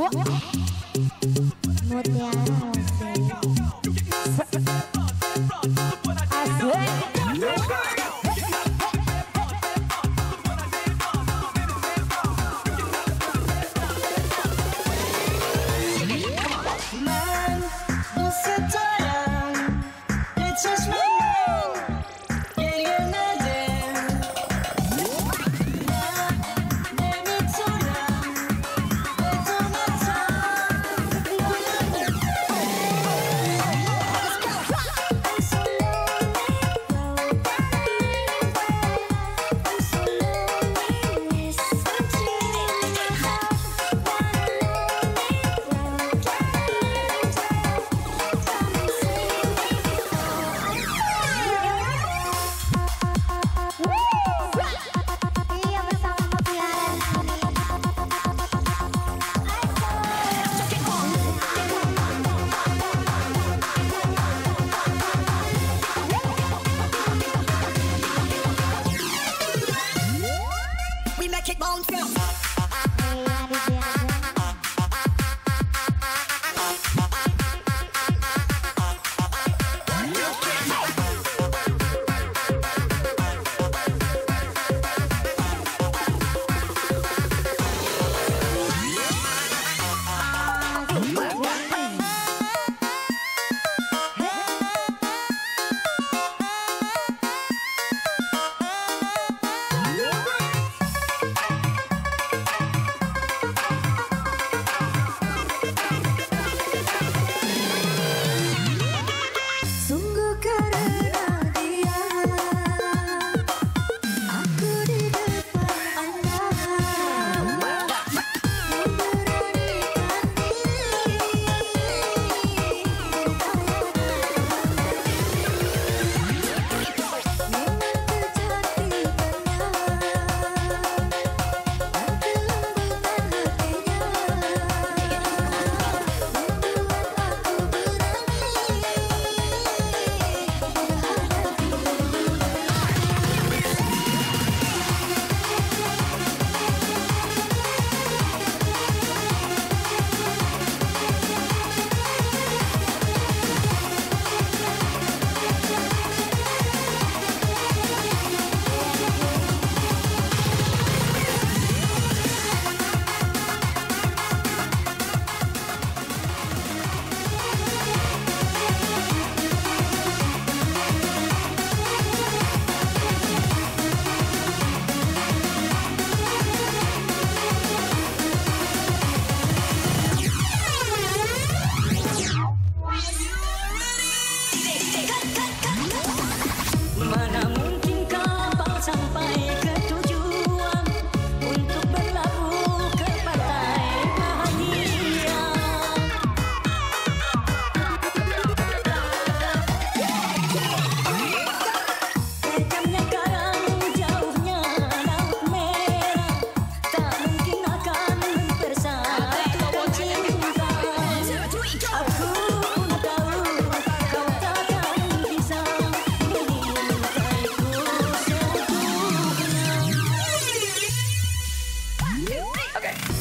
Mutiara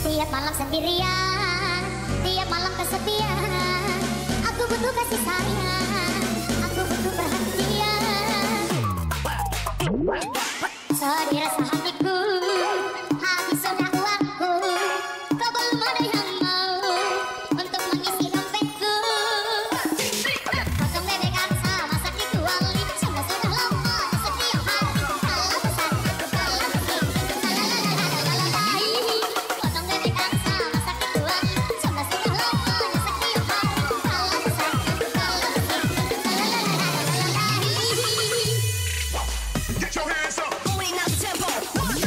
tiap malam sendirian, tiap malam kesepian. Aku butuh kasih sayang, aku butuh perhatian. Sedih rasa hatiku, habis sudah uangku. Kau belum ada yang mau untuk mengisi dompetku. Potong bebek angsa, masak di kuali. Semua sudah lama, setiap hari. Kalau besar, kalau kecil, potong bebek angsa, masak di kuali. Semua sudah lama, setiap hari. Kalau besar, kalau kecil, Get your hands up, going out the tempo.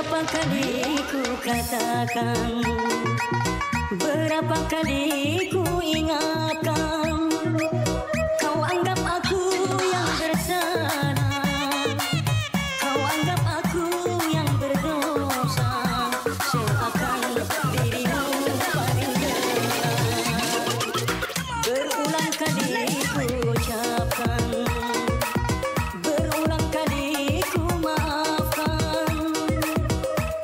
Berapa kali ku katakan, berapa kali ku ingatkan, kau anggap aku yang bersalah, kau anggap aku yang berdosa, seakan dirimu paling benar. Berulang kali ku ucapkan, berulang kali ku maafkan,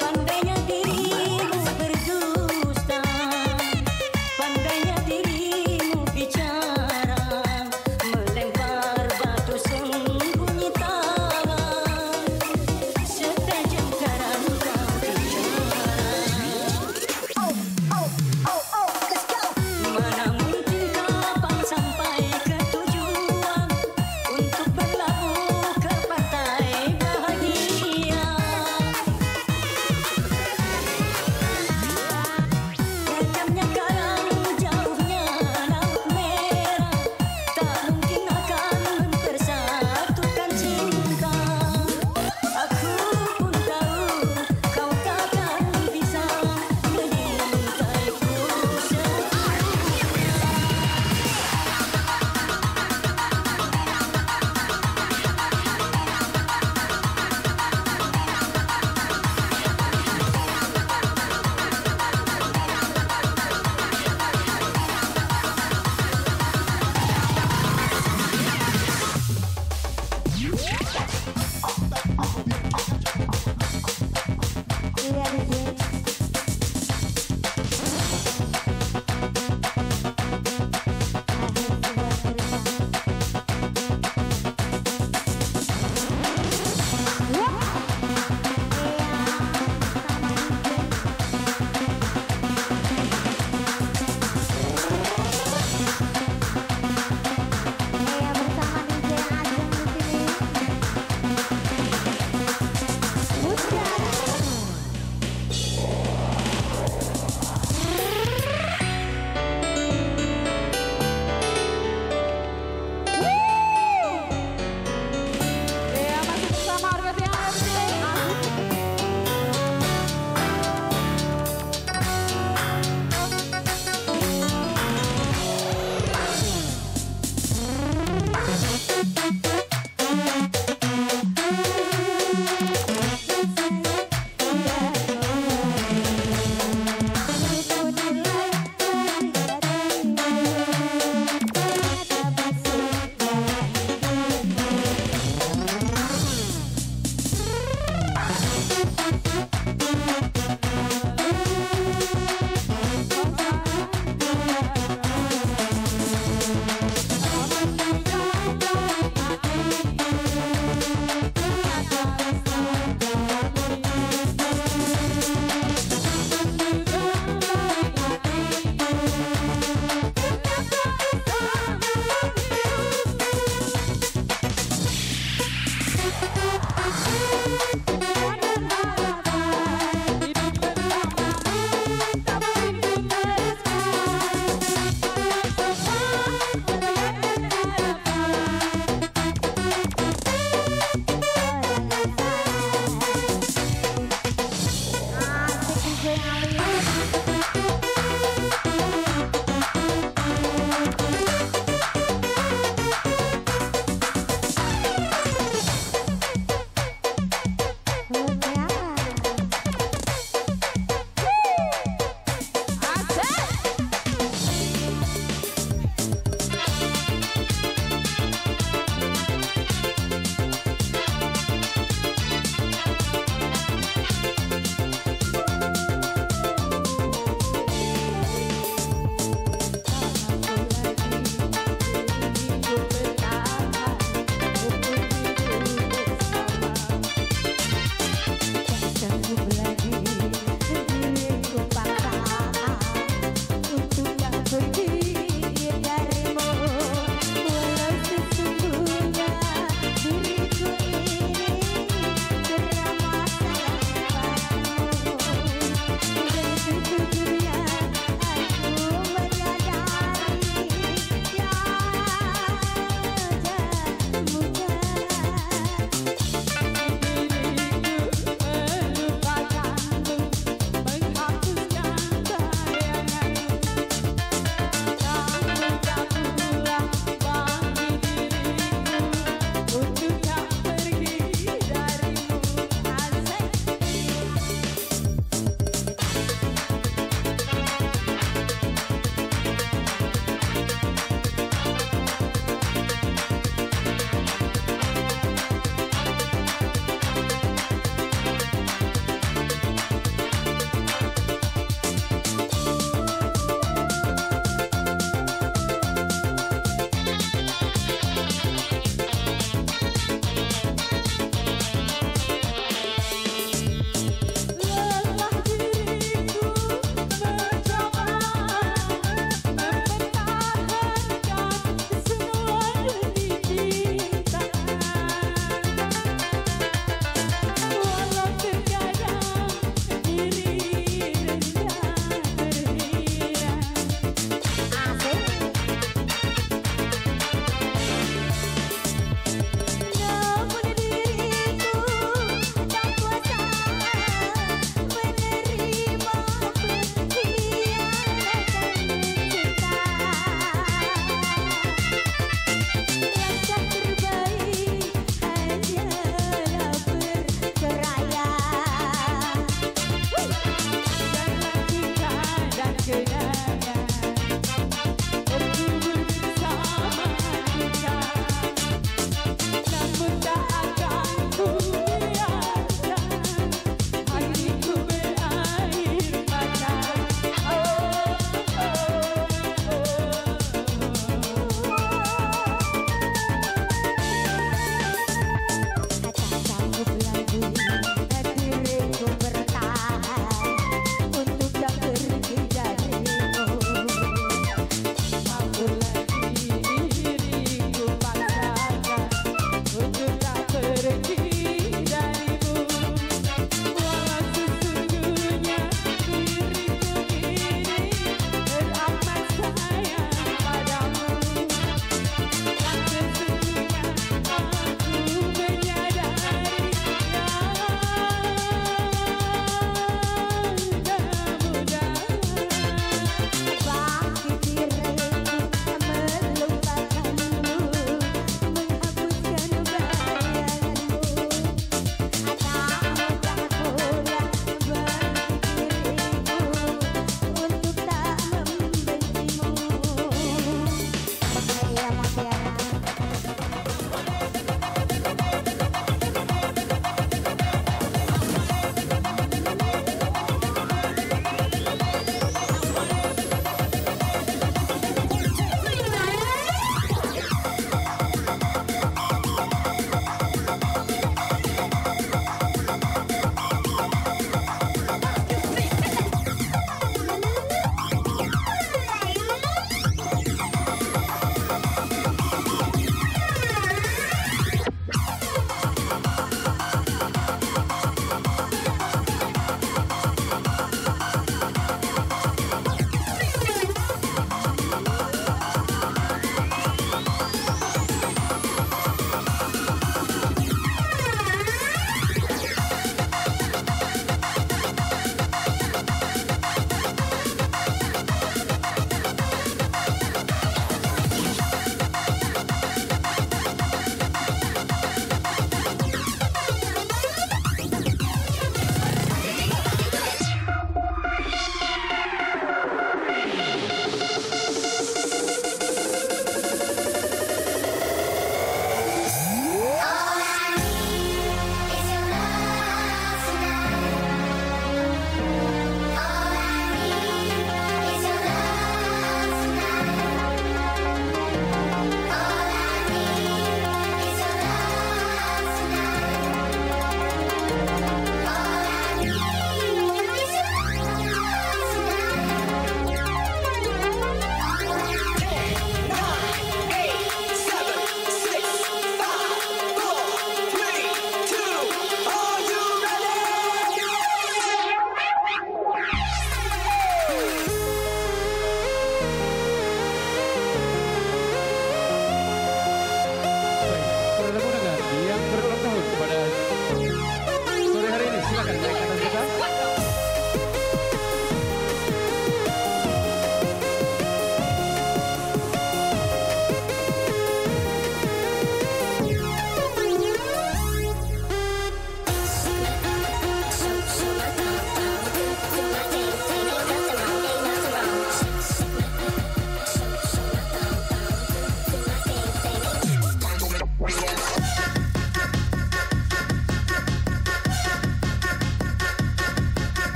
pandainya dirimu berdusta, pandainya dirimu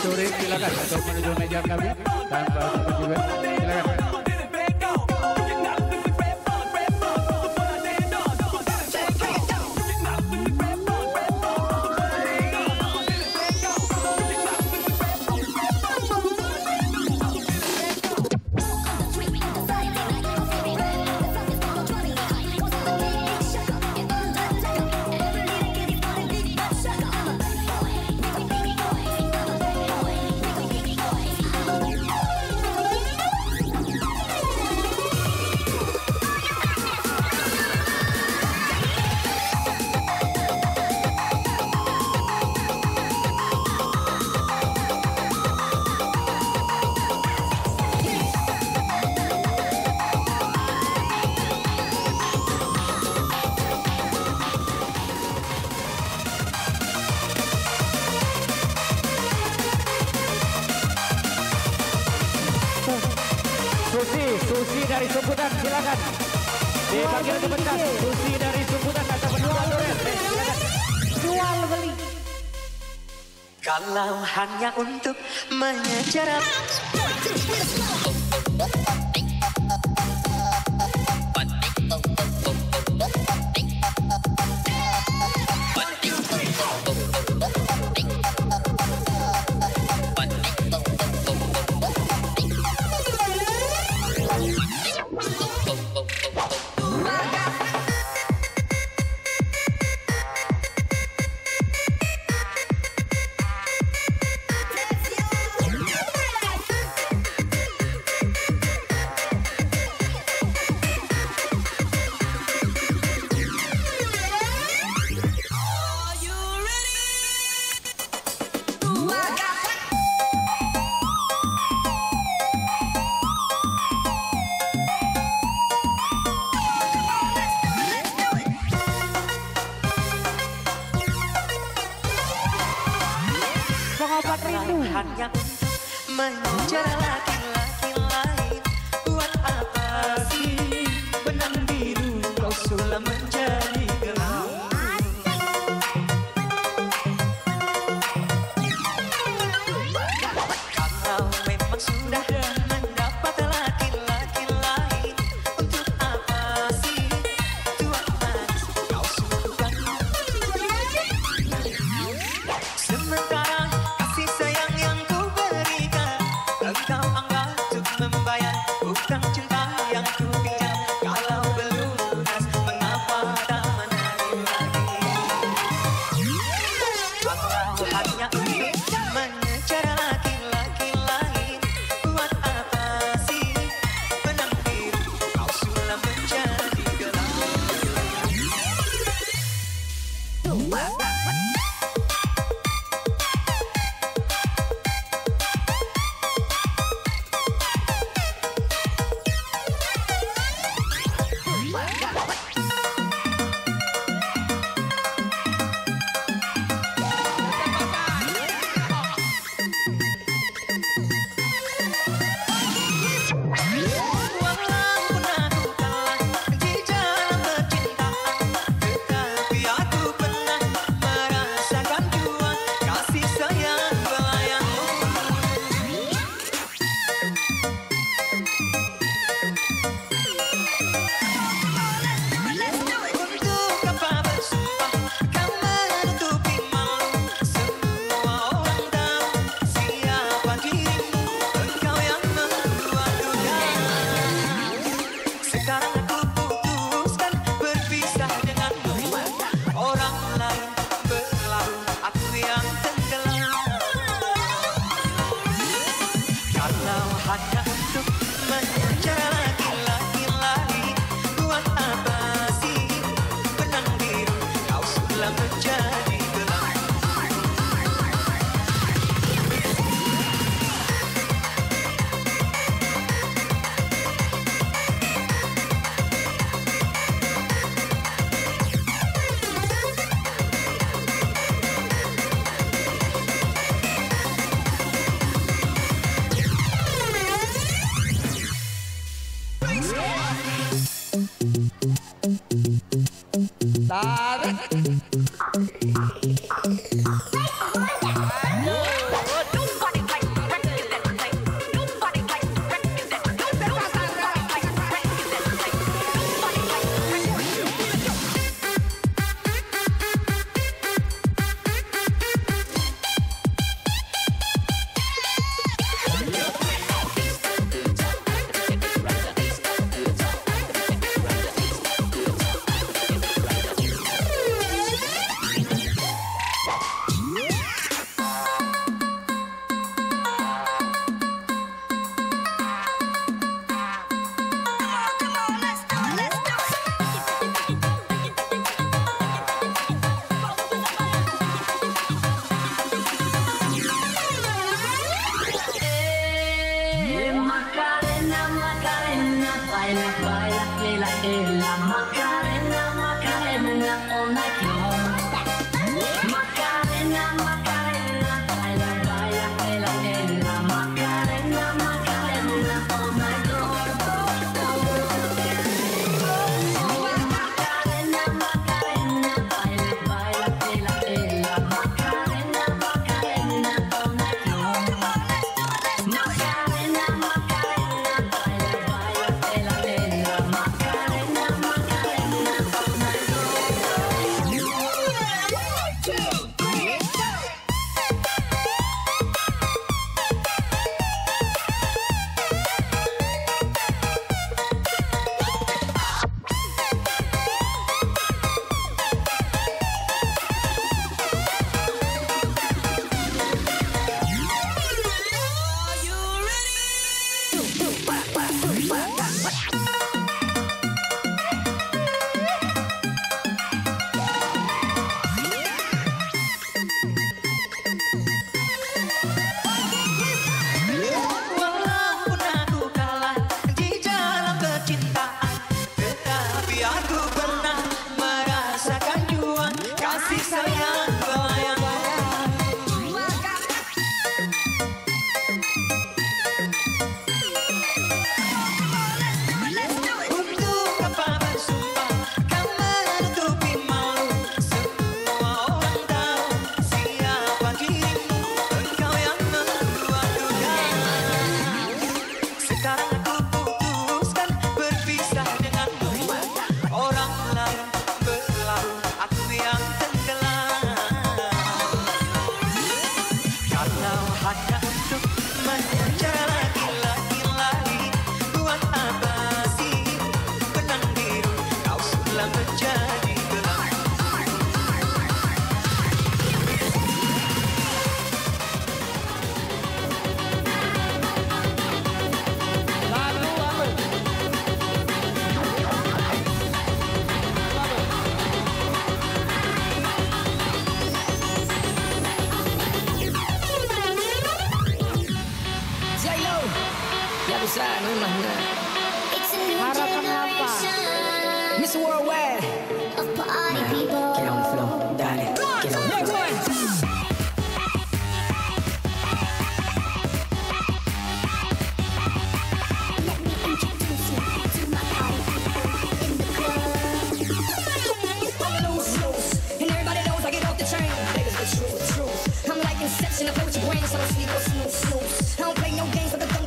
Sore silakan untuk menuju meja kami tanpa juga silakan. Susi dari Sumputan silakan. Di bagian kebetulan Susi dari Sumputan atau berdua Loren silakan. Jual beli. Kalau hanya untuk mengejar hanya mengejar laki-laki lain. Buat apa sih benang biru kau sulam menjadi gelap? Kalau memang sudah mendapat laki-laki lain, untuk apa sih tuan manis kau sudah? Sementara kasih sayang yang ku berikan, engkau anggap untuk membayar hutang cinta yang ku pinjam. Kalau belum lunas, mengapa tak menagih lagi? Kalau hanya untuk mengejar laki-laki lain, buat apa sih benang biru kau sulam menjadi gelap? Walaupun aku kalah di dalam percintaan, tetapi aku pernah merasakan jua kasih sayang pelayanmu. Untuk apa bersumpah kau menutupi malu? Semua orang tahu siapa dirimu, engkau yang membuat duka. Sekarang aku putuskan berpisah denganmu. Orang lain berlalu, aku yang tenggelam. Kalau hanya untuk mengejar laki-laki lain, buat apa sih benang biru kau sulam menjadi gelap? Macarena, Macarena, baila, baila, baila, ella. Macarena, Macarena, all night long. Macarena, Macarena, baila, baila, baila, ella. Macarena, Macarena, all night long. Macarena, Macarena, baila, baila, baila, ella. Macarena, Macarena, all night long. Macarena, Macarena, baila, baila, baila, ella. Macarena, Macarena, all night long. Walaupun aku kalah di dalam percintaan, tetapi aku pernah merasakan juang kasih sayang belayang-layang. Untuk apa bersumpah kau menutupi malu? Semua orang tahu siapa dirimu, engkau yang membuat duka. Sekarang aku putuskan berpisah denganmu. Orang lain berlalu, aku yang tenggelam. Kalau hanya untuk mengejar laki-laki lain, buat apa sih benang biru kau sudah menjadi gelap. Lalu apa? Jayo, ya bisa rumahnya. It's a new Harapannya apa? generation Miss Worldwide. of party people. Get on the floor, darling. Get on the floor. Let me introduce you to my party people in the club. Loose, loose, and everybody knows I get off the train. Niggas, the truth, the truth. I'm like Inception, I play with your brain, so don't sleep or snooze, snooze. I don't play no games, but don't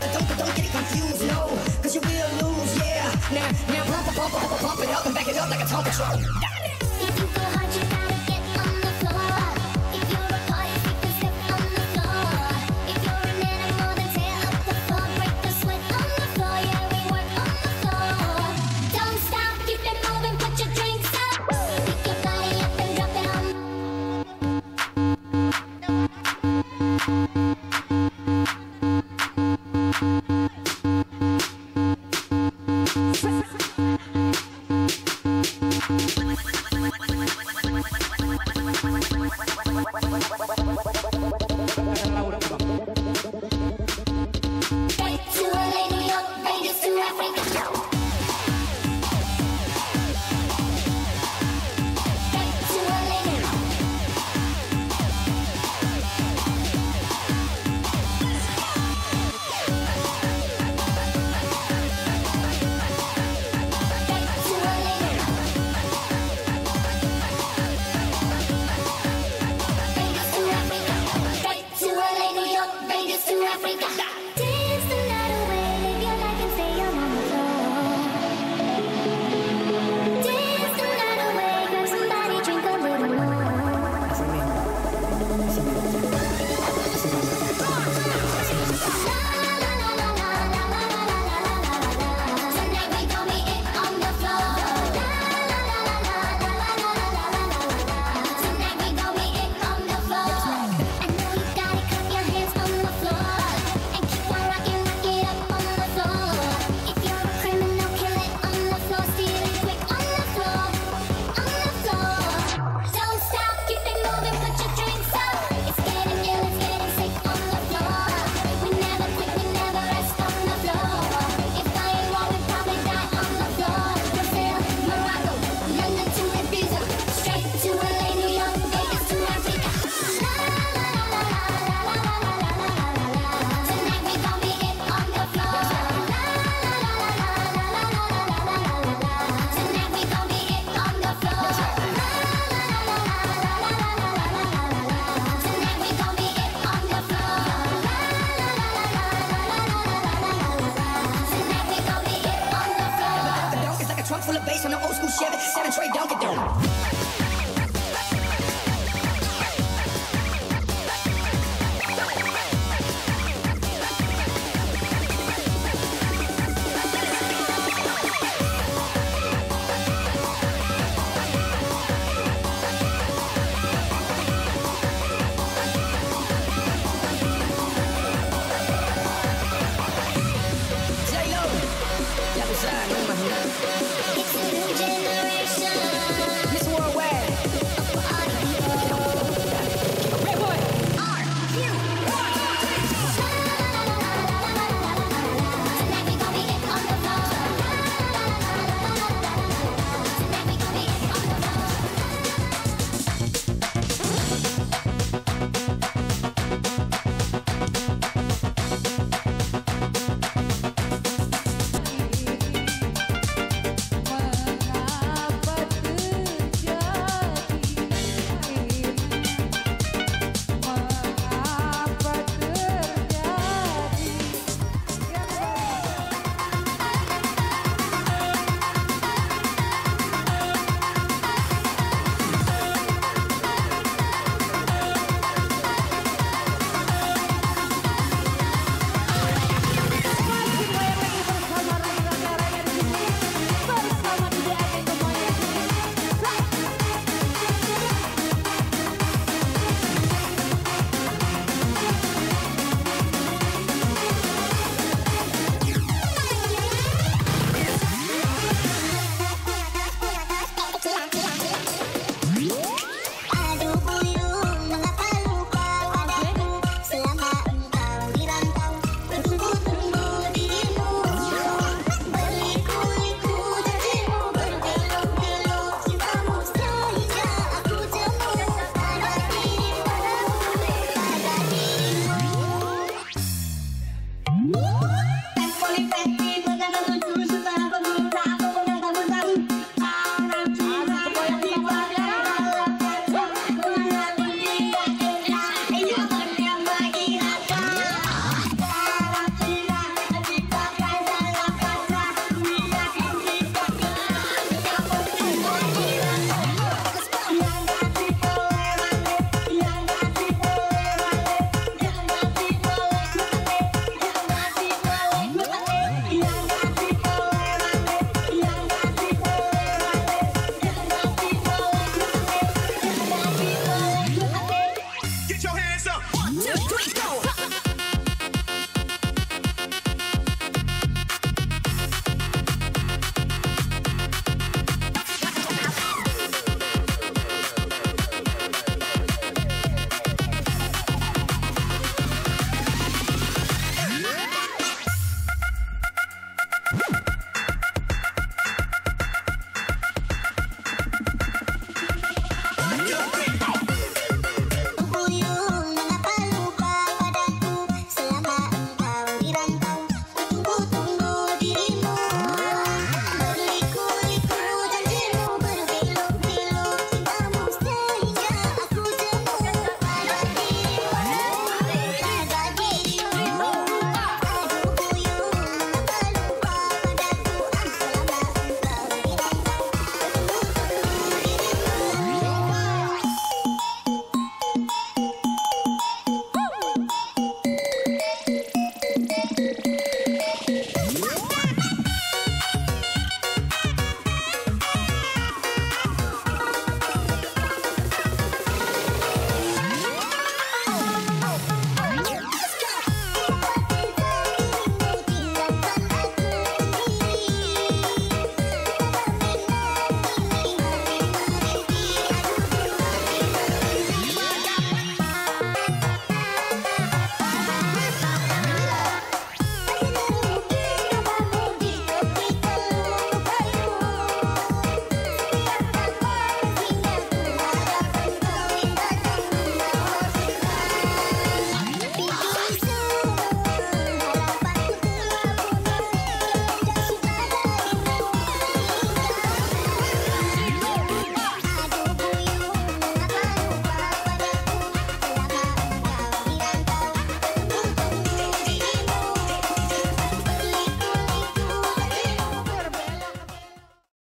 get it confused, no. Cause you will lose, yeah. Now pump it up and back it up like a Tonka truck. If you go hard, you gotta get on the floor. If you're a party freak, then step on the floor. If you're an animal, then tear up the floor. Break the sweat on the floor, yeah, we work on the floor. Don't stop, keep it moving, put your drinks up. Pick your body up and drop it on. bass on the old school Chevy, 7 tray Dunkin' Donuts.